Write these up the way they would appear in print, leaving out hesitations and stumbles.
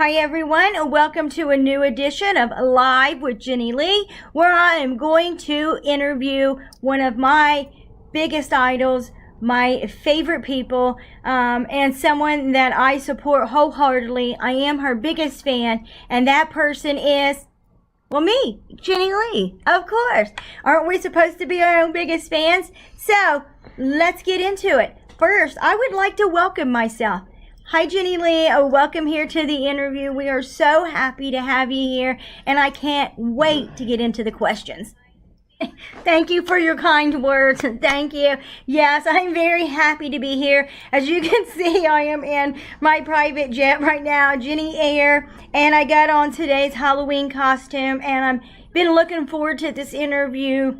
Hi everyone, and welcome to a new edition of Live with Jenni Aire, where I am going to interview one of my biggest idols, my favorite people, and someone that I support wholeheartedly. I am her biggest fan, and that person is, well, me, Jenni Aire, of course. Aren't we supposed to be our own biggest fans? So, let's get into it. First, I would like to welcome myself. Hi, Jenni Aire. Welcome here to the interview. We are so happy to have you here, and I can't wait to get into the questions. Thank you for your kind words. Thank you. Yes, I'm very happy to be here. As you can see, I am in my private jet right now, Jenni Aire, and I got on today's Halloween costume, and I'm been looking forward to this interview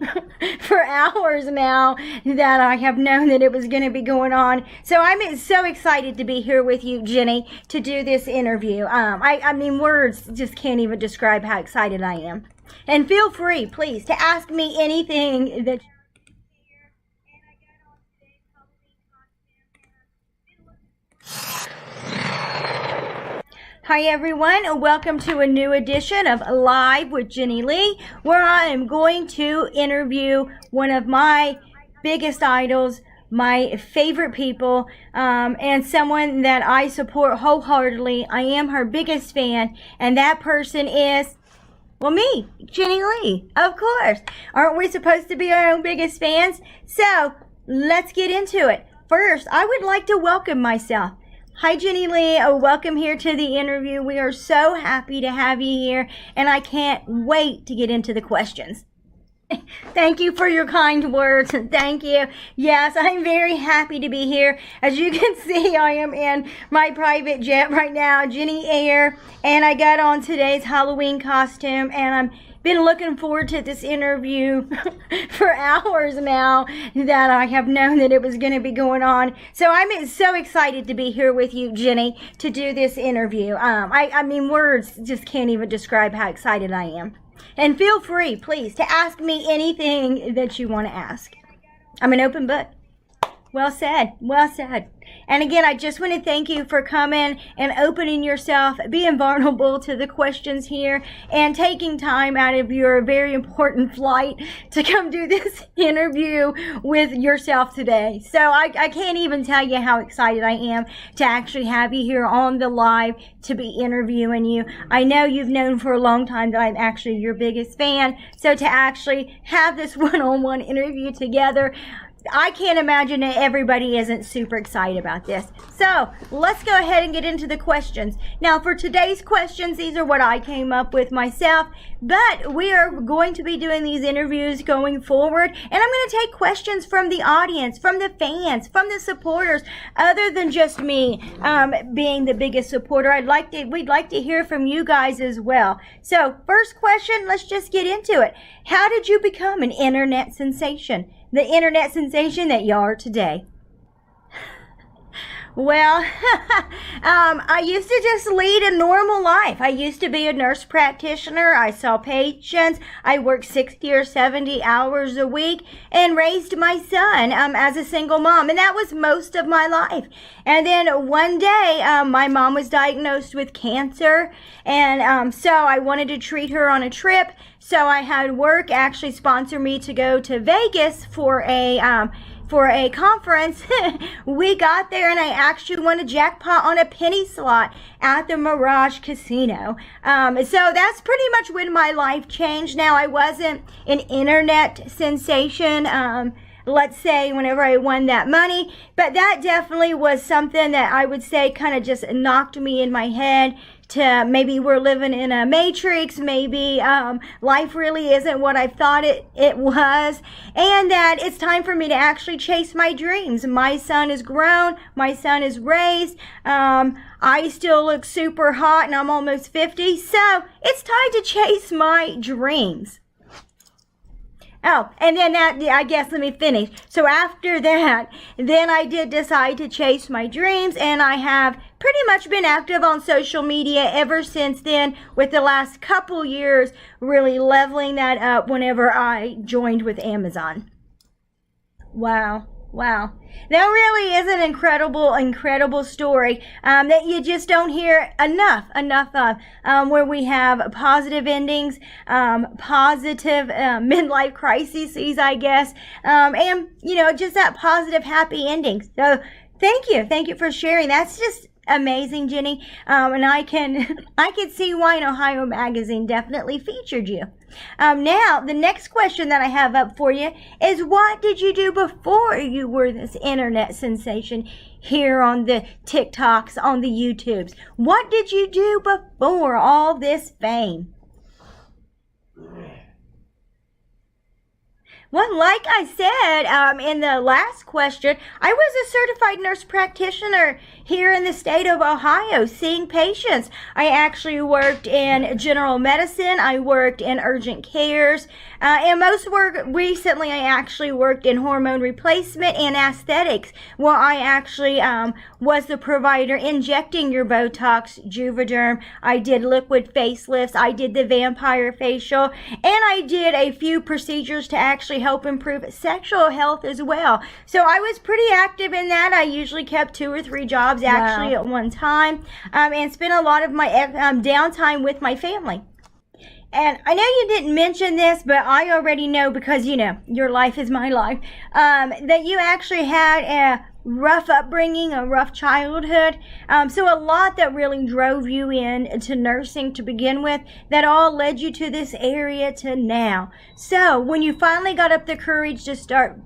for hours now that I have known that it was going to be going on. So I'm so excited to be here with you, Jenni, to do this interview. I mean, words just can't even describe how excited I am. And feel free, please, to ask me anything that Hi everyone, and welcome to a new edition of Live with Jenni Aire, where I am going to interview one of my biggest idols, my favorite people, and someone that I support wholeheartedly. I am her biggest fan, and that person is, well, me, Jenni Aire, of course. Aren't we supposed to be our own biggest fans? So, let's get into it. First, I would like to welcome myself. Hi, Jenni Aire. Welcome here to the interview. We are so happy to have you here, and I can't wait to get into the questions. Thank you for your kind words. Thank you. Yes, I'm very happy to be here. As you can see, I am in my private jet right now, Jenni Aire, and I got on today's Halloween costume, and I'm been looking forward to this interview for hours now that I have known that it was going to be going on. So I'm so excited to be here with you, Jenni, to do this interview. I mean, words just can't even describe how excited I am. And feel free, please, to ask me anything that you want to ask. I'm an open book. Well said. Well said. And again, I just want to thank you for coming and opening yourself, being vulnerable to the questions here, and taking time out of your very important flight to come do this interview with yourself today. So I can't even tell you how excited I am to actually have you here on the live to be interviewing you. I know you've known for a long time that I'm actually your biggest fan. So to actually have this one-on-one interview together, I can't imagine that everybody isn't super excited about this. So let's go ahead and get into the questions. Now for today's questions, these are what I came up with myself, but we are going to be doing these interviews going forward, and I'm going to take questions from the audience, from the fans, from the supporters, other than just me being the biggest supporter. We'd like to hear from you guys as well. So first question, let's just get into it. How did you become an internet sensation? The internet sensation that you are today? Well, I used to just lead a normal life. I used to be a nurse practitioner. I saw patients. I worked 60 or 70 hours a week and raised my son as a single mom. And that was most of my life. And then one day, my mom was diagnosed with cancer. And so I wanted to treat her on a trip. So I had work actually sponsor me to go to Vegas for a conference. We got there, and I actually won a jackpot on a penny slot at the Mirage Casino. So that's pretty much when my life changed. Now, I wasn't an internet sensation, let's say, whenever I won that money, but that definitely was something that I would say kind of just knocked me in my head to maybe we're living in a matrix, maybe life really isn't what I thought it was, and that it's time for me to actually chase my dreams. My son is grown, my son is raised, I still look super hot and I'm almost 50, so it's time to chase my dreams. Oh, and then I guess, let me finish. So after that, then I did decide to chase my dreams, and I have pretty much been active on social media ever since then, with the last couple years really leveling that up whenever I joined with Amazon. Wow. Wow. That really is an incredible story that you just don't hear enough of, where we have positive endings, positive midlife crises, I guess, and, just that positive, happy ending. So thank you for sharing. That's just amazing, Jenni. And I can see why in Ohio Magazine definitely featured you. Now, the next question that I have up for you is, what did you do before you were this internet sensation here on the TikToks, on the YouTubes? What did you do before all this fame? Well, like I said in the last question, I was a certified nurse practitioner here in the state of Ohio, seeing patients. I actually worked in general medicine. I worked in urgent cares. And recently, I actually worked in hormone replacement and aesthetics, where I actually was the provider injecting your Botox, Juvederm. I did liquid facelifts. I did the vampire facial. And I did a few procedures to actually help improve sexual health as well. So I was pretty active in that. I usually kept 2 or 3 jobs actually at one time, and spent a lot of my downtime with my family. And I know you didn't mention this, but I already know, because your life is my life, that you actually had a rough upbringing, a rough childhood. So a lot that really drove you into nursing to begin with, that all led you to this area to now. So when you finally got up the courage to start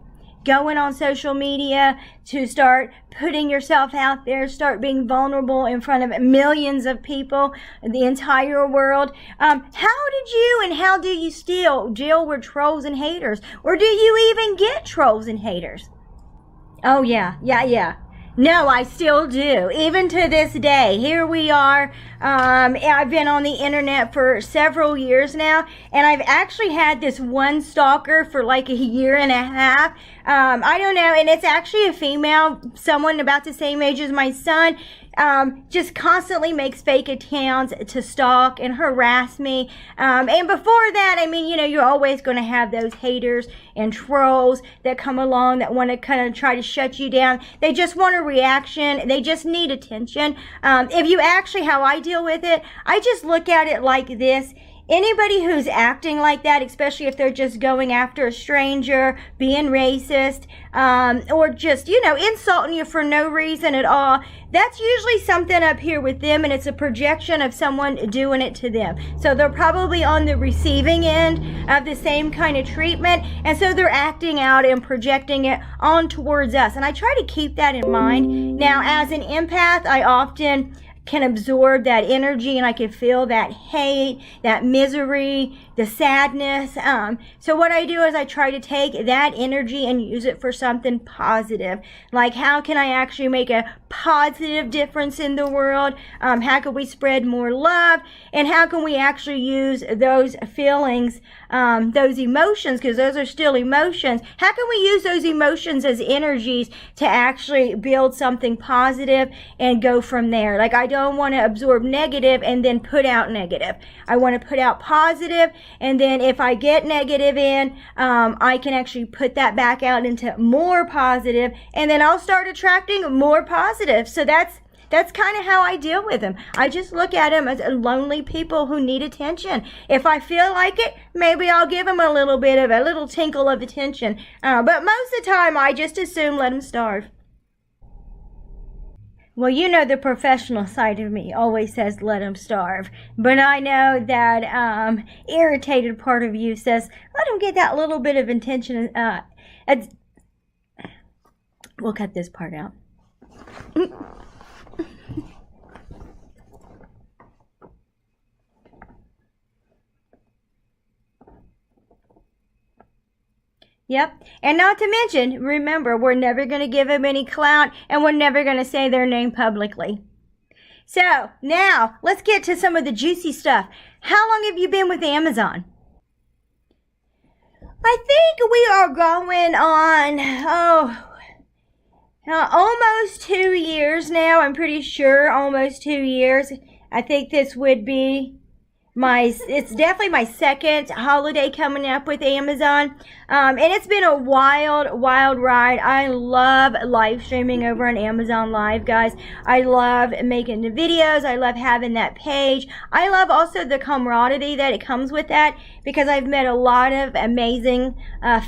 going on social media, to start putting yourself out there, start being vulnerable in front of millions of people, the entire world, how did you and how do you still deal with trolls and haters? Or do you even get trolls and haters? Oh, yeah. No, I still do. Even to this day, here we are. I've been on the internet for several years now, and I've actually had this one stalker for like a year and a half. I don't know, and it's actually a female, someone about the same age as my son. Just constantly makes fake accounts to stalk and harass me. And before that, you're always going to have those haters and trolls that come along that want to kind of try to shut you down. They just want a reaction. They just need attention. If you actually, how I deal with it, I just look at it like this. Anybody who's acting like that, especially if they're just going after a stranger, being racist, or just, insulting you for no reason at all, that's usually something up here with them, and it's a projection of someone doing it to them. So they're probably on the receiving end of the same kind of treatment, and so they're acting out and projecting it on towards us. And I try to keep that in mind. Now, as an empath, I often can absorb that energy, and I can feel that hate, that misery, the sadness. So what I do is I try to take that energy and use it for something positive. Like, how can I actually make a positive difference in the world? How can we spread more love? And how can we actually use those feelings, those emotions, because those are still emotions. How can we use those emotions as energies to actually build something positive and go from there? Like, I don't want to absorb negative and then put out negative. I want to put out positive, and then if I get negative in, I can actually put that back out into more positive, and then I'll start attracting more positive. So that's kind of how I deal with them. I just look at them as lonely people who need attention. If I feel like it, maybe I'll give them a little tinkle of attention. But most of the time, I just assume let them starve. Well, the professional side of me always says let them starve. But I know that irritated part of you says let them get that little bit of attention. We'll cut this part out. Yep. And not to mention, remember, we're never going to give them any clout, and we're never going to say their name publicly. So, now, let's get to some of the juicy stuff. How long have you been with Amazon? I think we are going on, almost 2 years now. I'm pretty sure almost 2 years. I think this would be it's definitely my second holiday coming up with Amazon. And it's been a wild ride. I love live streaming over on Amazon Live, guys. I love making the videos. I love having that page. I love also the camaraderie that it comes with that, because I've met a lot of amazing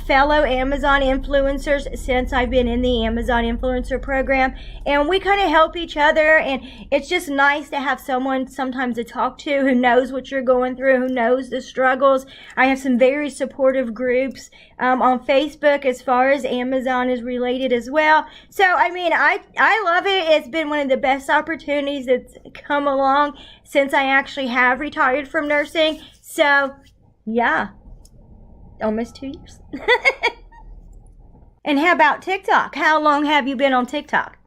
fellow Amazon influencers since I've been in the Amazon influencer program, and we kind of help each other, and it's just nice to have someone sometimes to talk to who knows what you're going through, who knows the struggles. I have some very supportive groups on Facebook as far as Amazon is related as well. So I mean, I love it. It's been one of the best opportunities that's come along since I actually have retired from nursing. So yeah, almost 2 years. And how about TikTok? How long have you been on TikTok?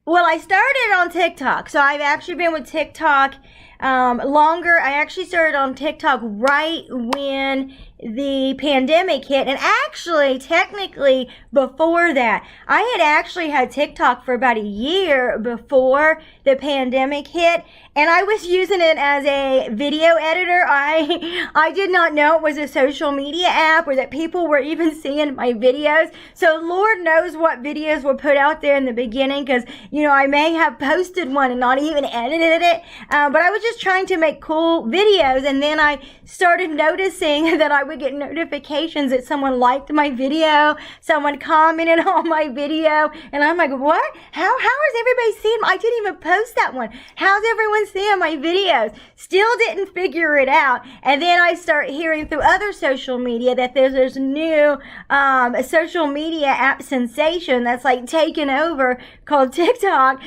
Well, I started on TikTok, so I've actually been with TikTok longer. I actually started on TikTok right when the pandemic hit, and actually, technically, before that. I had actually had TikTok for about a year before the pandemic hit, and I was using it as a video editor. I did not know it was a social media app, or that people were even seeing my videos. So Lord knows what videos were put out there in the beginning, because, you know, I may have posted one and not even edited it, but I was just trying to make cool videos, and then I started noticing that I would get notifications that someone liked my video, someone commented on my video, and I'm like, what? How is everybody seeing? I didn't even post that one. How's everyone seeing my videos? Still didn't figure it out. And then I start hearing through other social media that there's new social media app sensation that's like taken over called TikTok,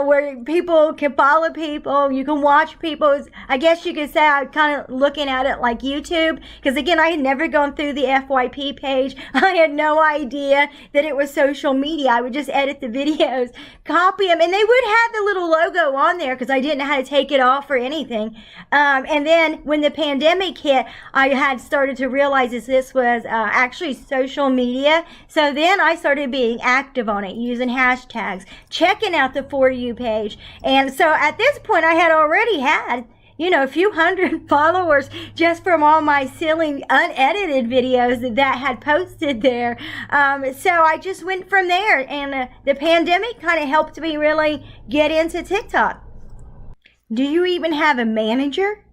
where people can follow people, you can watch people. I guess you could say I'm kind of looking at it like YouTube, because again, I had never gone through the FYP page. I had no idea that it was social media. I would just edit the videos, copy them, and they would have the little logo on there because I didn't know how to take it off or anything. And then when the pandemic hit, I had started to realize this was actually social media. So then I started being active on it, using hashtags, checking out the For You page. And so at this point, I had already had, you know, a few hundred followers just from all my silly unedited videos that had posted there. So I just went from there, and the pandemic kind of helped me really get into TikTok. Do you even have a manager?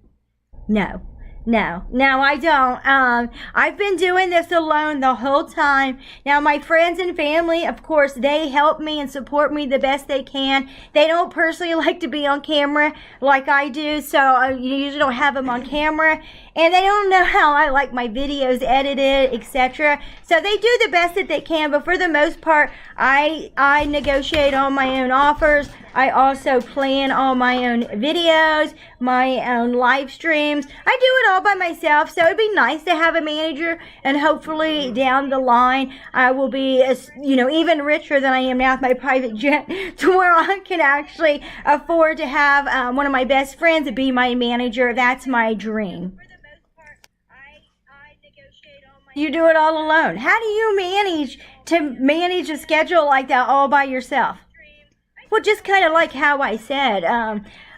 No, I don't. I've been doing this alone the whole time. Now, my friends and family, of course, they help me and support me the best they can. They don't personally like to be on camera like I do, so you usually don't have them on camera. And they don't know how I like my videos edited, etc. So they do the best that they can, but for the most part, I negotiate all my own offers. I also plan all my own videos, my own live streams. I do it all by myself, so it'd be nice to have a manager, and hopefully down the line I will be, even richer than I am now with my private jet, to where I can actually afford to have one of my best friends be my manager. That's my dream. You do it all alone. How do you manage a schedule like that all by yourself? Well, just kind of like how I said,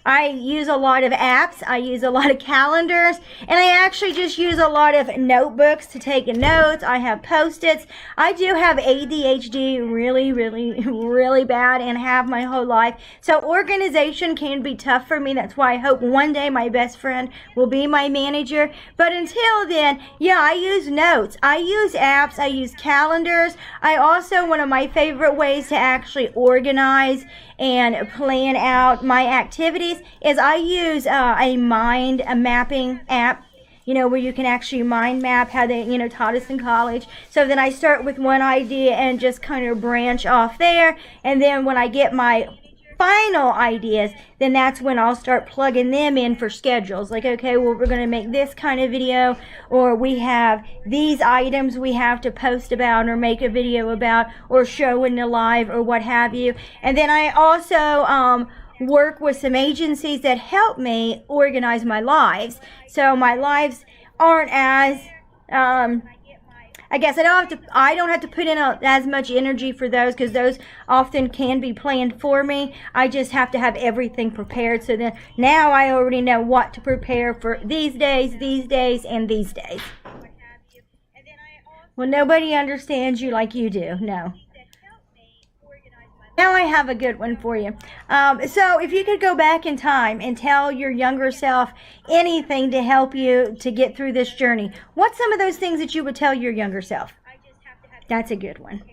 I use a lot of apps, I use a lot of calendars, and I actually just use a lot of notebooks to take notes. I have Post-its. I do have ADHD really bad, and have my whole life. So organization can be tough for me. That's why I hope one day my best friend will be my manager. But until then, yeah, I use notes. I use apps. I use calendars. I also, one of my favorite ways to actually organize and plan out my activities is I use a mind mapping app, where you can actually mind map how they, taught us in college. So then I start with one idea and just kind of branch off there. And then when I get my final ideas, then that's when I'll start plugging them in for schedules. Like, okay, well, we're going to make this kind of video, or we have these items we have to post about or make a video about or show in the live or what have you. And then I also work with some agencies that help me organize my lives. So my lives aren't as I guess I don't have to put in as much energy for those, because those often can be planned for me. I just have to have everything prepared. So then now I already know what to prepare for these days, and these days. Well, nobody understands you like you do. No. Now I have a good one for you. So if you could go back in time and tell your younger self anything to help you to get through this journey, what's some of those things that you would tell your younger self? That's a good one.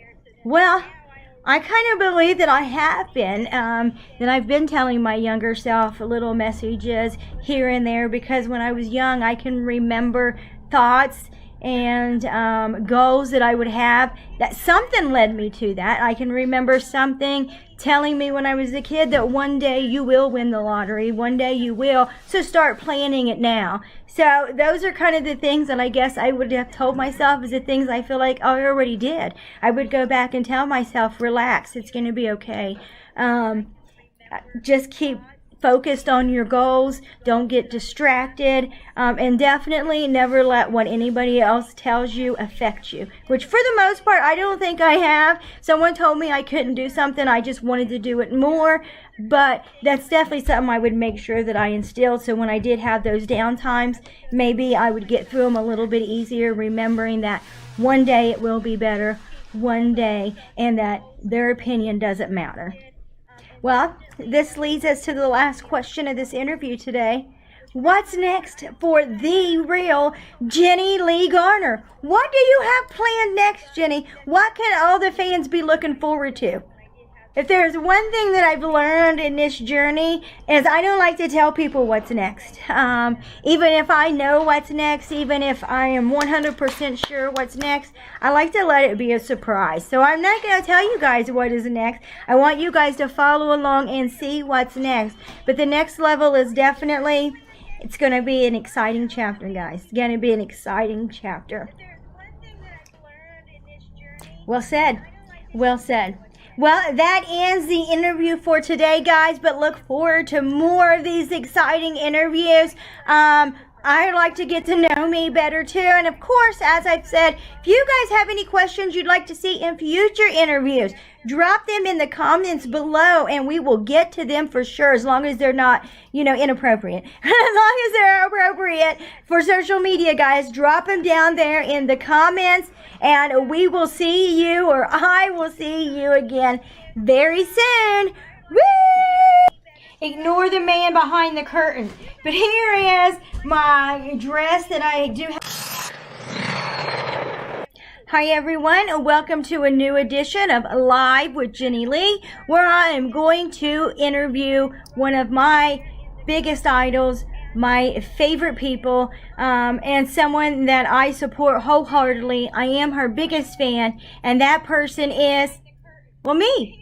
Well, I kind of believe that I have been, that I've been telling my younger self little messages here and there, because when I was young, I can remember thoughts and goals that I would have, that something led me to that. I can remember something telling me when I was a kid that one day you will win the lottery, one day you will, so start planning it now. So those are kind of the things that I guess I would have told myself, is the things I feel like I already did. I would go back and tell myself, relax, it's going to be okay. Just keep focused on your goals, don't get distracted, and definitely never let what anybody else tells you affect you, which for the most part I don't think I have. Someone told me I couldn't do something, I just wanted to do it more, but that's definitely something I would make sure that I instilled, so when I did have those down times, maybe I would get through them a little bit easier, remembering that one day it will be better, one day, and that their opinion doesn't matter. Well, this leads us to the last question of this interview today. What's next for the real Jenni Lee Garner? What do you have planned next, Jenni? What can all the fans be looking forward to? If there's one thing that I've learned in this journey, is I don't like to tell people what's next. Even if I know what's next, even if I am 100% sure what's next, I like to let it be a surprise. So I'm not going to tell you guys what is next. I want you guys to follow along and see what's next. But the next level is definitely, it's going to be an exciting chapter, guys. It's going to be an exciting chapter. Well said. Well said. Well, that ends the interview for today, guys, but look forward to more of these exciting interviews. I'd like to get to know me better, too. And, of course, as I've said, if you guys have any questions you'd like to see in future interviews, drop them in the comments below, and we will get to them for sure, as long as they're not, inappropriate. As long as they're appropriate for social media, guys, drop them down there in the comments, and we will see you, or I will see you again very soon. Woo! Ignore the man behind the curtain. But here is my dress that I do have. Hi everyone, welcome to a new edition of Live with Jenni Lee, where I am going to interview one of my biggest idols, my favorite people, and someone that I support wholeheartedly. I am her biggest fan, and that person is, well, me.